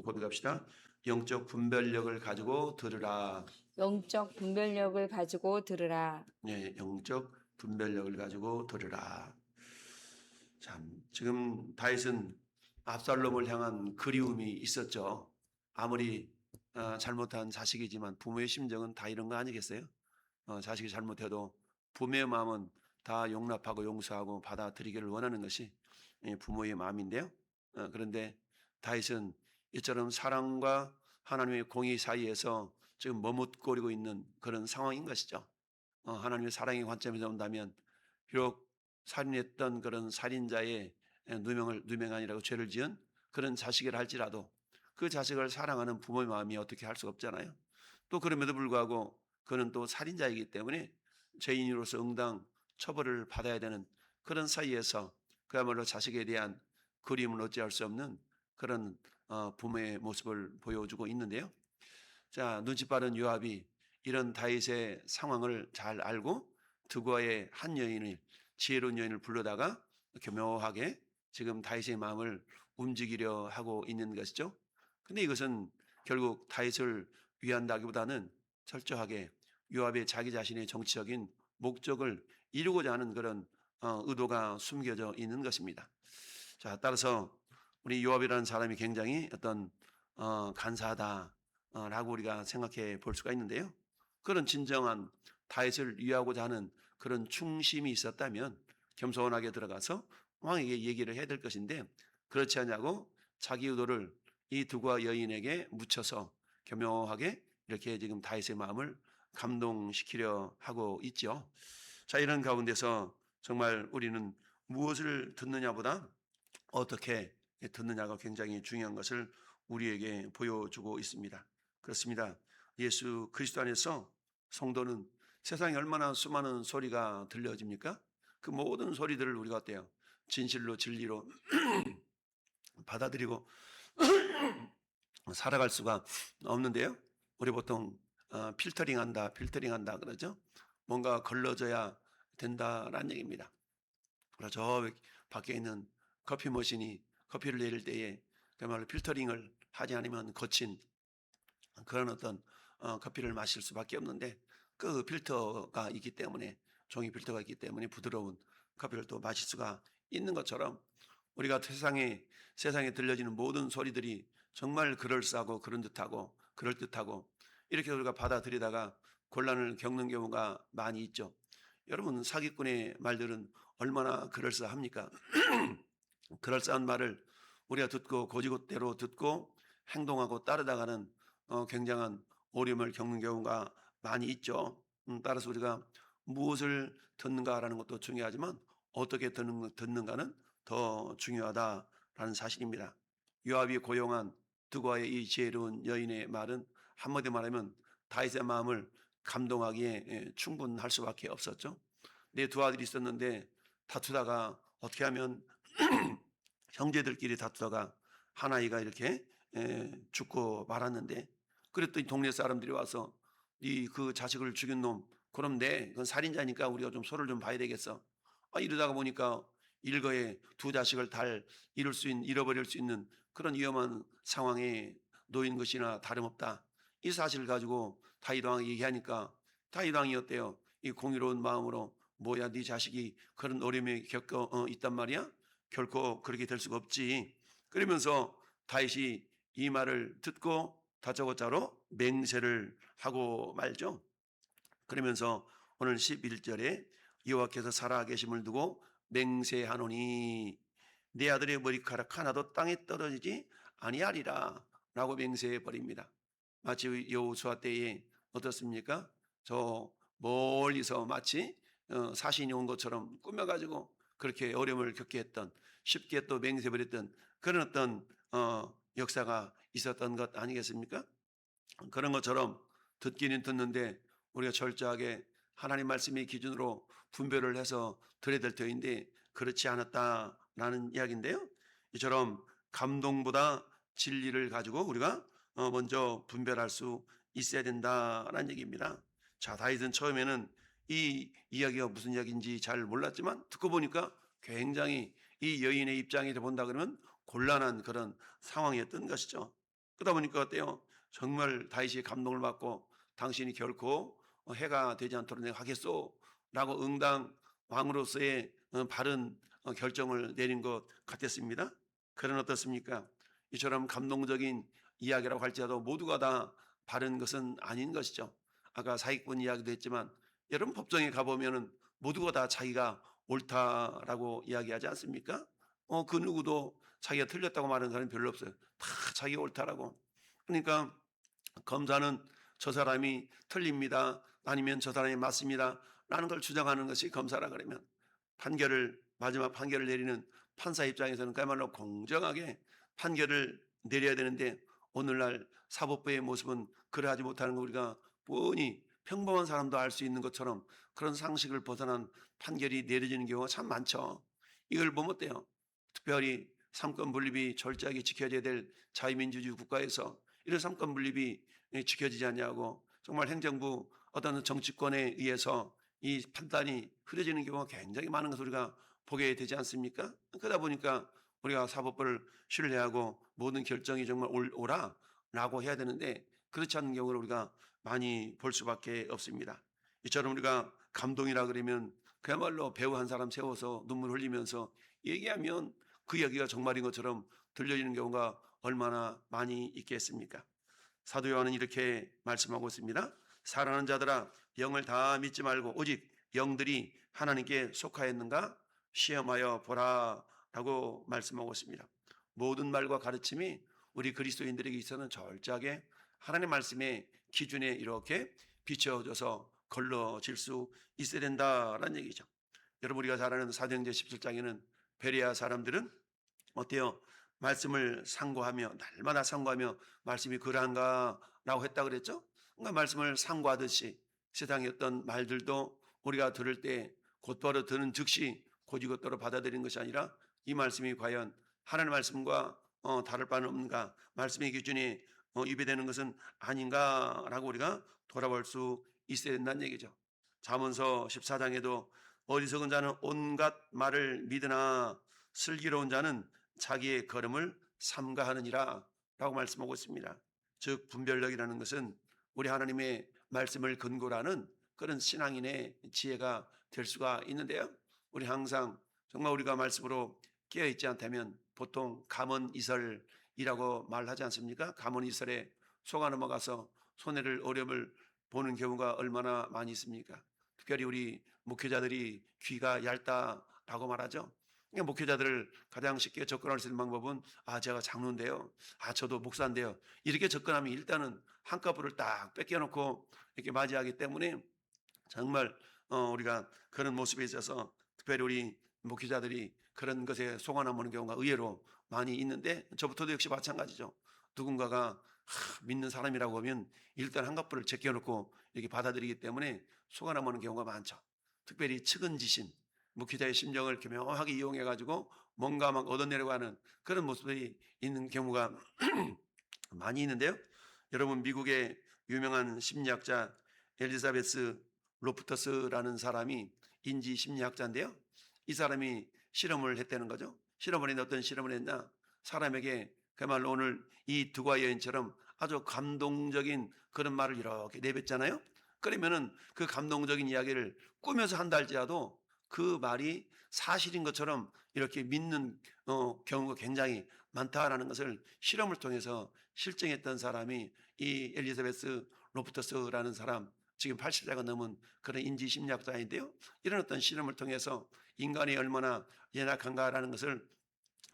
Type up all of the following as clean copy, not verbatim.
고백합시다. 영적 분별력을 가지고 들으라. 영적 분별력을 가지고 들으라. 네, 영적 분별력을 가지고 들으라. 참, 지금 다윗은 압살롬을 향한 그리움이 있었죠. 아무리 잘못한 자식이지만 부모의 심정은 다 이런 거 아니겠어요? 자식이 잘못해도 부모의 마음은 다 용납하고 용서하고 받아들이기를 원하는 것이 부모의 마음인데요. 그런데 다윗은 이처럼 사랑과 하나님의 공의 사이에서 지금 머뭇거리고 있는 그런 상황인 것이죠. 하나님의 사랑의 관점에서 본다면 비록 살인했던 그런 살인자의 누명 아니라고 죄를 지은 그런 자식이라 할지라도 그 자식을 사랑하는 부모의 마음이 어떻게 할 수가 없잖아요. 또 그럼에도 불구하고 그는 또 살인자이기 때문에 죄인으로서 응당 처벌을 받아야 되는 그런 사이에서 그야말로 자식에 대한 그리움을 어찌할 수 없는 그런 부모의 모습을 보여주고 있는데요. 자, 눈치 빠른 요압이 이런 다윗의 상황을 잘 알고 드고아의 한 여인을, 지혜로운 여인을 불러다가 교묘하게 지금 다윗의 마음을 움직이려 하고 있는 것이죠. 근데 이것은 결국 다윗을 위한다기보다는 철저하게 요압의 자기 자신의 정치적인 목적을 이루고자 하는 그런 의도가 숨겨져 있는 것입니다. 자, 따라서 우리 요압이라는 사람이 굉장히 어떤 간사하다라고 우리가 생각해 볼 수가 있는데요. 그런 진정한 다윗을 위하고자 하는 그런 충심이 있었다면 겸손하게 들어가서 왕에게 얘기를 해야 될 것인데 그렇지 않냐고 자기 의도를 이 두과 여인에게 묻혀서 교묘하게 이렇게 지금 다윗의 마음을 감동시키려 하고 있죠. 자, 이런 가운데서 정말 우리는 무엇을 듣느냐보다 어떻게 듣느냐가 굉장히 중요한 것을 우리에게 보여주고 있습니다. 그렇습니다. 예수 그리스도 안에서 성도는 세상에 얼마나 수많은 소리가 들려집니까? 그 모든 소리들을 우리가 어때요? 진실로 진리로 받아들이고 살아갈 수가 없는데요. 우리 보통 필터링한다 그러죠. 뭔가 걸러져야 된다라는 얘기입니다. 저 밖에 있는 커피 머신이 커피를 내릴 때에 그야말로 필터링을 하지 않으면 거친 그런 어떤 커피를 마실 수밖에 없는데 그 필터가 있기 때문에 종이 필터가 있기 때문에 부드러운 커피를 또 마실 수가 있는 것처럼 우리가 세상에 들려지는 모든 소리들이 정말 그럴싸하고 그럴듯하고 이렇게 우리가 받아들이다가 곤란을 겪는 경우가 많이 있죠. 여러분 사기꾼의 말들은 얼마나 그럴싸합니까? 그럴싸한 말을 우리가 듣고 고지고대로 듣고 행동하고 따르다가는 굉장한 어려움을 겪는 경우가 많이 있죠. 따라서 우리가 무엇을 듣는가라는 것도 중요하지만 어떻게 듣는가는 더 중요하다라는 사실입니다. 요압이 고용한 드고아의 이 지혜로운 여인의 말은 한마디 말하면 다윗의 마음을 감동하기에 충분할 수밖에 없었죠. 내 두 아들이 있었는데 다투다가 어떻게 하면 형제들끼리 다투다가 한 아이가 이렇게 죽고 말았는데 그랬더니 동네 사람들이 와서 네 그 자식을 죽인 놈 그럼 그건 살인자니까 우리가 좀 소를 좀 봐야 되겠어. 이러다가 보니까 일거에 두 자식을 잃어버릴 수 있는 그런 위험한 상황에 놓인 것이나 다름없다. 이 사실을 가지고 다윗 왕에게 얘기하니까 다윗 왕이 어때요? 이 공의로운 마음으로 뭐야 네 자식이 그런 어려움에 겪어 있단 말이야? 결코 그렇게 될 수가 없지. 그러면서 다윗이 이 말을 듣고 다짜고짜로 맹세를 하고 말죠. 그러면서 오늘 11절에 여호와께서 살아계심을 두고 맹세하노니 내 아들의 머리카락 하나도 땅에 떨어지지 아니하리라 라고 맹세해 버립니다. 마치 여호수아 때에 어떻습니까? 저 멀리서 마치 사신이 온 것처럼 꾸며가지고 그렇게 어려움을 겪게 했던 쉽게 또 맹세버렸던 그런 어떤 역사가 있었던 것 아니겠습니까? 그런 것처럼 듣기는 듣는데 우리가 철저하게 하나님 말씀의 기준으로 분별을 해서 들어야 될 터인데 그렇지 않았다라는 이야기인데요. 이처럼 감동보다 진리를 가지고 우리가 먼저 분별할 수 있어야 된다라는 얘기입니다. 자, 다윗은 처음에는 이 이야기가 무슨 이야기인지 잘 몰랐지만 듣고 보니까 굉장히 이 여인의 입장에서 본다 그러면 곤란한 그런 상황이었던 것이죠. 그러다 보니까 어때요? 정말 다윗이 감동을 받고 당신이 결코 해가 되지 않도록 내가 하겠소 라고 응당 왕으로서의 바른 결정을 내린 것 같았습니다. 그런 어떻습니까? 이처럼 감동적인 이야기라고 할지라도 모두가 다 바른 것은 아닌 것이죠. 아까 사기꾼 이야기도 했지만 여러분 법정에 가보면은 모두가 다 자기가 옳다라고 이야기하지 않습니까? 그 누구도 자기가 틀렸다고 말하는 사람이 별로 없어요. 다 자기가 옳다라고. 그러니까 검사는 저 사람이 틀립니다. 아니면 저 사람이 맞습니다. 라는 걸 주장하는 것이 검사라 그러면 마지막 판결을 내리는 판사 입장에서는 그야말로 공정하게 판결을 내려야 되는데 오늘날 사법부의 모습은 그러하지 못하는 거 우리가 뻔히 평범한 사람도 알 수 있는 것처럼 그런 상식을 벗어난 판결이 내려지는 경우가 참 많죠. 이걸 보면 어때요? 특별히 삼권 분립이 철저하게 지켜져야 될 자유민주주의 국가에서 이런 삼권 분립이 지켜지지 않냐고 정말 행정부 어떤 정치권에 의해서 이 판단이 흐려지는 경우가 굉장히 많은 것을 우리가 보게 되지 않습니까? 그러다 보니까 우리가 사법부를 신뢰하고 모든 결정이 정말 옳아라고 해야 되는데 그렇지 않은 경우를 우리가 많이 볼 수밖에 없습니다. 이처럼 우리가 감동이라 그러면 그야말로 배우 한 사람 세워서 눈물 흘리면서 얘기하면 그 이야기가 정말인 것처럼 들려지는 경우가 얼마나 많이 있겠습니까? 사도 요한은 이렇게 말씀하고 있습니다. 사랑하는 자들아 영을 다 믿지 말고 오직 영들이 하나님께 속하였는가 시험하여 보라라고 말씀하고 있습니다. 모든 말과 가르침이 우리 그리스도인들에게 있어서는 철저하게 하나님의 말씀의 기준에 이렇게 비춰져서 걸러질 수 있어야 된다라는 얘기죠. 여러분 우리가 잘 아는 사도행전 17장에는 베레아 사람들은 어때요? 말씀을 상고하며 날마다 상고하며 말씀이 그러한가라고 했다 그랬죠? 그러니까 말씀을 상고하듯이 세상의 어떤 말들도 우리가 들을 때 곧바로 듣는 즉시 곧이곧대로 받아들이는 것이 아니라 이 말씀이 과연 하나님의 말씀과 다를 바는 없는가, 말씀의 기준이 위배되는 것은 아닌가라고 우리가 돌아볼 수 있어야 된다는 얘기죠. 잠언서 14장에도 어리석은 자는 온갖 말을 믿으나 슬기로운 자는 자기의 걸음을 삼가하느니라 라고 말씀하고 있습니다. 즉 분별력이라는 것은 우리 하나님의 말씀을 근거로 하는 그런 신앙인의 지혜가 될 수가 있는데요. 우리 항상 정말 우리가 말씀으로 깨어있지 않다면 보통 가문이설이라고 말하지 않습니까? 가문이설에 속아 넘어가서 손해를 어려움을 보는 경우가 얼마나 많이 있습니까? 특별히 우리 목회자들이 귀가 얇다라고 말하죠. 그러니까 목회자들을 가장 쉽게 접근할 수 있는 방법은 제가 장로인데요. 저도 목사인데요. 이렇게 접근하면 일단은 한꺼풀을 딱 뺏겨놓고 이렇게 맞이하기 때문에 정말 우리가 그런 모습에 있어서 특별히 우리 목회자들이 그런 것에 속아남는 경우가 의외로 많이 있는데 저부터도 역시 마찬가지죠. 누군가가 믿는 사람이라고 하면 일단 한꺼풀을 제껴놓고 이렇게 받아들이기 때문에 속아남는 경우가 많죠. 특별히 측은지심, 목회자의 심정을 교묘하게 이용해가지고 뭔가 막 얻어내려고 하는 그런 모습이 있는 경우가 많이 있는데요. 여러분 미국의 유명한 심리학자 엘리자베스 로프터스라는 사람이 인지 심리학자인데요. 이 사람이 실험을 했다는 거죠. 실험을 했는데 어떤 실험을 했나? 사람에게 그야말로 오늘 이 두과 여인처럼 아주 감동적인 그런 말을 이렇게 내뱉잖아요. 그러면은 그 감동적인 이야기를 꾸며서 한다 할지라도 그 말이 사실인 것처럼 이렇게 믿는 경우가 굉장히 많다라는 것을 실험을 통해서 실증했던 사람이 이 엘리자베스 로프터스라는 사람, 지금 80세가 넘은 그런 인지심리학자인데요. 이런 어떤 실험을 통해서 인간이 얼마나 연약한가라는 것을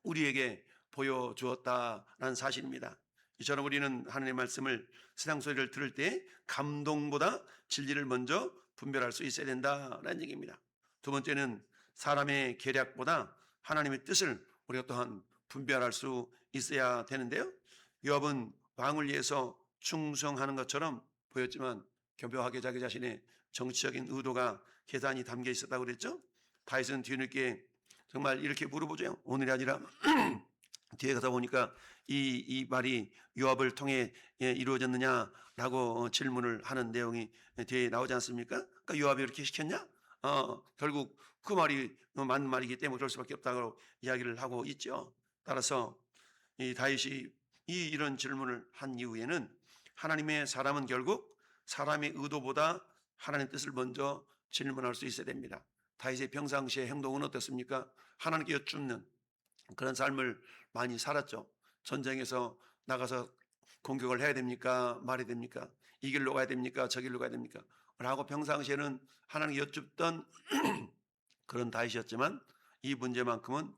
우리에게 보여주었다라는 사실입니다. 이처럼 우리는 하나님의 말씀을 세상 소리를 들을 때 감동보다 진리를 먼저 분별할 수 있어야 된다라는 얘기입니다. 두 번째는 사람의 계략보다 하나님의 뜻을 우리가 또한 분별할 수 있어야 되는데요. 요압은 왕을 위해서 충성하는 것처럼 보였지만 교묘하게 자기 자신의 정치적인 의도가 계산이 담겨 있었다고 그랬죠. 다윗은 뒤늦게 정말 이렇게 물어보죠. 오늘이 아니라 뒤에 가서 보니까 이 말이 요압을 통해 이루어졌느냐라고 질문을 하는 내용이 뒤에 나오지 않습니까? 그러니까 요압이 이렇게 시켰냐? 결국 그 말이 맞는 말이기 때문에 그럴 수밖에 없다고 이야기를 하고 있죠. 따라서 이 다윗이 이런 질문을 한 이후에는 하나님의 사람은 결국 사람의 의도보다 하나님의 뜻을 먼저 질문할 수 있어야 됩니다. 다윗의 평상시의 행동은 어떻습니까? 하나님께 여쭙는 그런 삶을 많이 살았죠. 전쟁에서 나가서 공격을 해야 됩니까? 말해야 됩니까? 이 길로 가야 됩니까? 저 길로 가야 됩니까? 라고 평상시에는 하나님께 여쭙던 그런 다윗이었지만 이 문제만큼은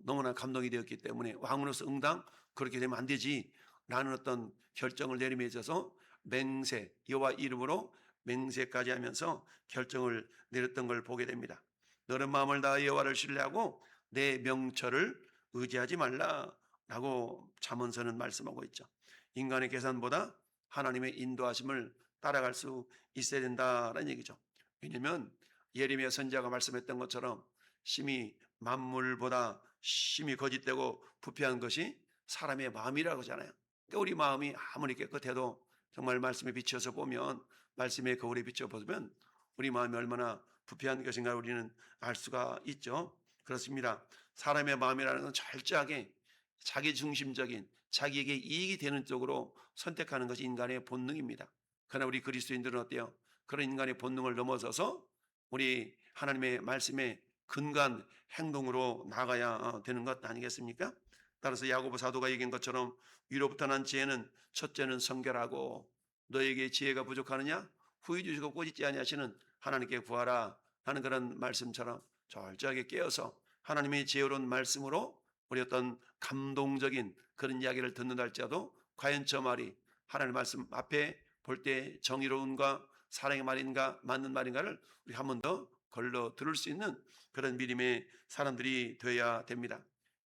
너무나 감동이 되었기 때문에 왕으로서 응당 그렇게 되면 안 되지 라는 어떤 결정을 내림에 있어서 맹세 여호와 이름으로 맹세까지 하면서 결정을 내렸던 걸 보게 됩니다. 너는 마음을 다하여 여호와를 신뢰하고 내 명철을 의지하지 말라라고 잠언서는 말씀하고 있죠. 인간의 계산보다 하나님의 인도하심을 따라갈 수 있어야 된다는 얘기죠. 왜냐하면 예레미야 선지자가 말씀했던 것처럼 심히 만물보다 심히 거짓되고 부패한 것이 사람의 마음이라고 하잖아요. 그러니까 우리 마음이 아무리 깨끗해도 정말 말씀에 비춰서 보면 말씀의 거울에 비춰보면 우리 마음이 얼마나 부패한 것인가 우리는 알 수가 있죠. 그렇습니다. 사람의 마음이라는 건 철저하게 자기 중심적인 자기에게 이익이 되는 쪽으로 선택하는 것이 인간의 본능입니다. 그러나 우리 그리스도인들은 어때요? 그런 인간의 본능을 넘어서서 우리 하나님의 말씀에 근간 행동으로 나가야 되는 것 아니겠습니까? 따라서 야고보 사도가 얘기한 것처럼 위로부터 난 지혜는 첫째는 성결하고 너에게 지혜가 부족하느냐? 후히 주시고 꼬짓지 아니하시는 하나님께 구하라 하는 그런 말씀처럼 철저하게 깨어서 하나님의 지혜로운 말씀으로 우리 어떤 감동적인 그런 이야기를 듣는다 할지라도 과연 저 말이 하나님의 말씀 앞에 볼 때 정의로운가 사랑의 말인가 맞는 말인가를 우리 한 번 더 걸러 들을 수 있는 그런 믿음의 사람들이 되어야 됩니다.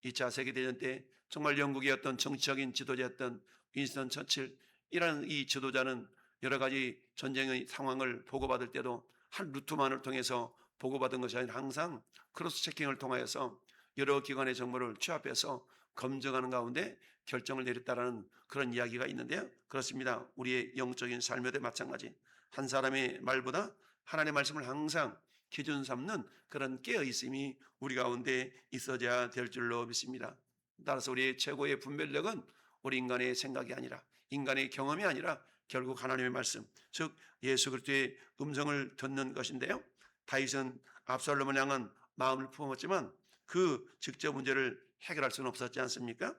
2차 세계대전 때 정말 영국의 어떤 정치적인 지도자였던 윈스턴 처칠이라는 이 지도자는 여러 가지 전쟁의 상황을 보고받을 때도 한 루트만을 통해서 보고받은 것이 아니라 항상 크로스 체킹을 통하여서 여러 기관의 정보를 취합해서 검증하는 가운데 결정을 내렸다라는 그런 이야기가 있는데요. 그렇습니다. 우리의 영적인 삶에도 마찬가지. 한 사람의 말보다 하나님의 말씀을 항상 기준 삼는 그런 깨어있음이 우리 가운데 있어야 될 줄로 믿습니다. 따라서 우리의 최고의 분별력은 우리 인간의 생각이 아니라 인간의 경험이 아니라 결국 하나님의 말씀, 즉 예수 그리스도의 음성을 듣는 것인데요. 다윗은 압살롬을 향한 마음을 품었지만 그 직접 문제를 해결할 수는 없었지 않습니까?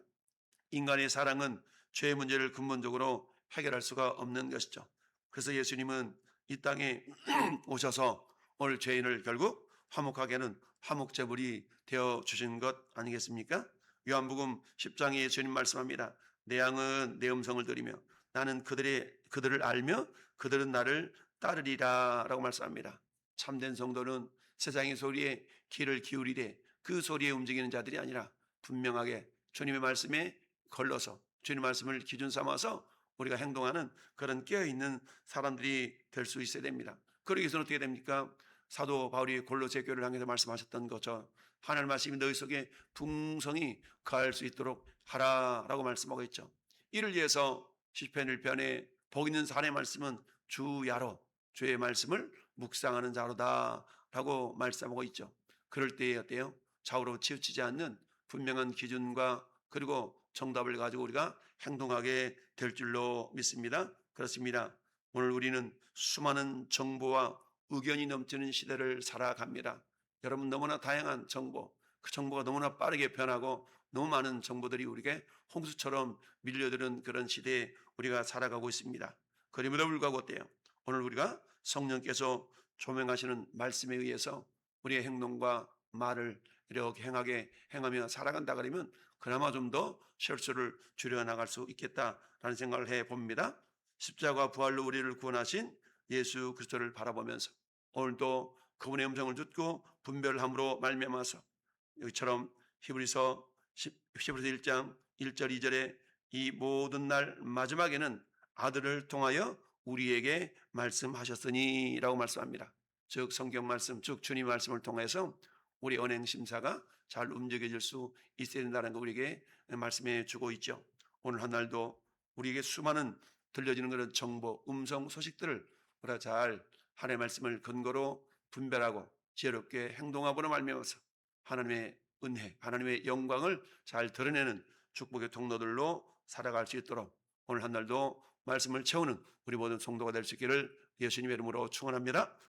인간의 사랑은 죄의 문제를 근본적으로 해결할 수가 없는 것이죠. 그래서 예수님은 이 땅에 오셔서 오늘 죄인을 결국 화목하게 하는 화목제물이 되어 주신 것 아니겠습니까? 요한복음 10장에 예수님 말씀합니다. 내 양은 내 음성을 들으며 나는 그들을 알며 그들은 나를 따르리라 라고 말씀합니다. 참된 성도는 세상의 소리에 귀를 기울이되 그 소리에 움직이는 자들이 아니라 분명하게 주님의 말씀에 걸러서 주님의 말씀을 기준 삼아서 우리가 행동하는 그런 깨어있는 사람들이 될 수 있어야 됩니다. 그러기 위해서는 어떻게 됩니까? 사도 바울이 골로새 교회를 향해서 말씀하셨던 것처럼 하나님의 말씀이 너희 속에 풍성히 거할 수 있도록 하라라고 말씀하고 있죠. 이를 위해서 시편 1편에 복 있는 사람의 말씀은 주야로 주의 말씀을 묵상하는 자로다라고 말씀하고 있죠. 그럴 때에 어때요? 좌우로 치우치지 않는 분명한 기준과 그리고 정답을 가지고 우리가 행동하게 될 줄로 믿습니다. 그렇습니다. 오늘 우리는 수많은 정보와 의견이 넘치는 시대를 살아갑니다. 여러분 너무나 다양한 정보, 그 정보가 너무나 빠르게 변하고 너무 많은 정보들이 우리에게 홍수처럼 밀려드는 그런 시대에 우리가 살아가고 있습니다. 그럼에도 불구하고 어때요? 오늘 우리가 성령께서 조명하시는 말씀에 의해서 우리의 행동과 말을 이렇게 행하며 살아간다 그러면 그나마 좀 더 실수를 줄여나갈 수 있겠다라는 생각을 해봅니다. 십자가 부활로 우리를 구원하신 예수 그리스도를 바라보면서 오늘도 그분의 음성을 듣고 분별함으로 말미암아서 여기처럼 히브리서 1장 1절 2절에 이 모든 날 마지막에는 아들을 통하여 우리에게 말씀하셨으니 라고 말씀합니다. 즉 성경 말씀, 즉 주님 말씀을 통해서 우리 언행 심사가 잘 움직여질 수 있어야 된다는 거 우리에게 말씀해 주고 있죠. 오늘 한 날도 우리에게 수많은 들려지는 그런 정보, 음성 소식들을 우리가 잘 하나님의 말씀을 근거로 분별하고 지혜롭게 행동하고는 말미암아서 하나님의 은혜, 하나님의 영광을 잘 드러내는 축복의 통로들로 살아갈 수 있도록 오늘 한 날도 말씀을 채우는 우리 모든 성도가 될 수 있기를 예수님의 이름으로 축원합니다.